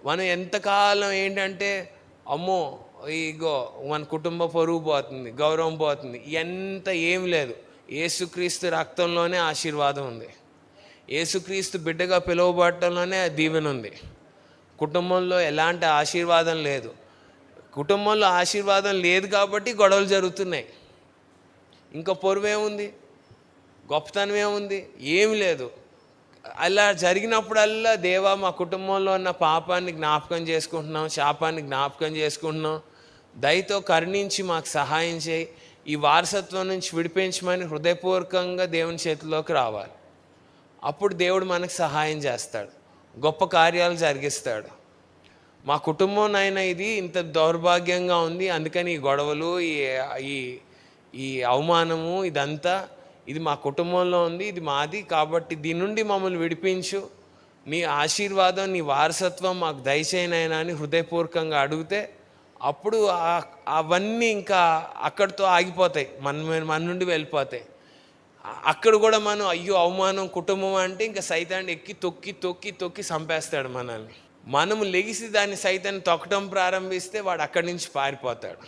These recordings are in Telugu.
మనం ఎంతకాలం ఏంటంటే అమ్మో ఇగో మన కుటుంబ పరువు పోతుంది, గౌరవం పోతుంది, ఎంత ఏం లేదు. యేసుక్రీస్తు రక్తంలోనే ఆశీర్వాదం ఉంది. యేసుక్రీస్తు బిడ్డగా పిలువబడటంలోనే దీవెన ఉంది. కుటుంబంలో ఎలాంటి ఆశీర్వాదం లేదు. కుటుంబంలో ఆశీర్వాదం లేదు కాబట్టి గొడవలు జరుగుతున్నాయి. ఇంకా పొరువేముంది, గొప్పతనం ఏముంది, ఏమి లేదు. అలా జరిగినప్పుడల్లా దేవా మా కుటుంబంలో ఉన్న పాపాన్ని జ్ఞాపకం చేసుకుంటున్నాం, శాపాన్ని జ్ఞాపకం చేసుకుంటున్నాం, దయతో కరుణించి మాకు సహాయం చేయి, ఈ వారసత్వం నుంచి విడిపించమని హృదయపూర్వకంగా దేవుని చేతిలోకి రావాలి. అప్పుడు దేవుడు మనకు సహాయం చేస్తాడు, గొప్ప కార్యాలు జరిగిస్తాడు. మా కుటుంబం అయినా ఇది ఇంత దౌర్భాగ్యంగా ఉంది, అందుకని ఈ గొడవలు, ఈ ఈ అవమానము, ఇదంతా ఇది మా కుటుంబంలో ఉంది, ఇది మాది, కాబట్టి దీని నుండి మమ్మల్ని విడిపించు, నీ ఆశీర్వాదం, నీ వారసత్వం మాకు దయచేయనైనా అని హృదయపూర్వకంగా అడిగితే అప్పుడు అవన్నీ ఇంకా అక్కడితో ఆగిపోతాయి, మన నుండి వెళ్ళిపోతాయి. అక్కడ కూడా మనం అయ్యో అవమానం కుటుంబం అంటే ఇంకా సైతాన్ని ఎక్కి తొక్కి తొక్కి తొక్కి చంపేస్తాడు మనల్ని. మనము లెగిసి దాన్ని సైతాన్ని తొక్కడం ప్రారంభిస్తే వాడు అక్కడి నుంచి పారిపోతాడు.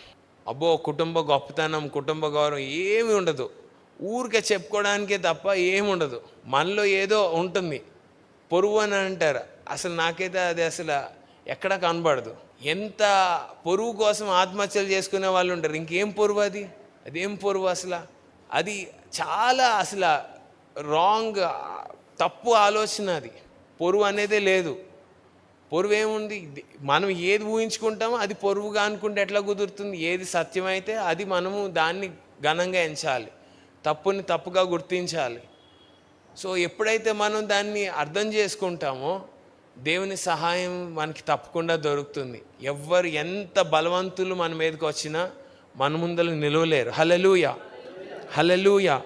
అబ్బో కుటుంబ గొప్పతనం, కుటుంబ గౌరవం ఏమి ఉండదు, ఊరికే చెప్పుకోవడానికే తప్ప ఏమి ఉండదు. మనలో ఏదో ఉంటుంది, పొరుగు అని అంటారు, అసలు నాకైతే అది అసలు ఎక్కడా కనబడదు. ఎంత పొరుగు కోసం ఆత్మహత్యలు చేసుకునే వాళ్ళు ఉంటారు, ఇంకేం పొరుగు అది, అదేం పొరుగు అసలు, అది చాలా అసలు రాంగ్, తప్పు ఆలోచన. అది పొరుగు అనేదే లేదు. పొరుగు ఏముంది, మనం ఏది ఊహించుకుంటామో అది పొరుగుగా అనుకుంటే ఎట్లా కుదురుతుంది? ఏది సత్యమైతే అది మనము దాన్ని ఘనంగా ఎంచాలి, తప్పుని తప్పుగా గుర్తించాలి. సో ఎప్పుడైతే మనం దాన్ని అర్థం చేసుకుంటామో దేవుని సహాయం మనకి తప్పకుండా దొరుకుతుంది. ఎవ్వరు ఎంత బలవంతులు మన మీదకి వచ్చినా మన ముందర నిలవలేరు. హల్లెలూయా, హల్లెలూయా.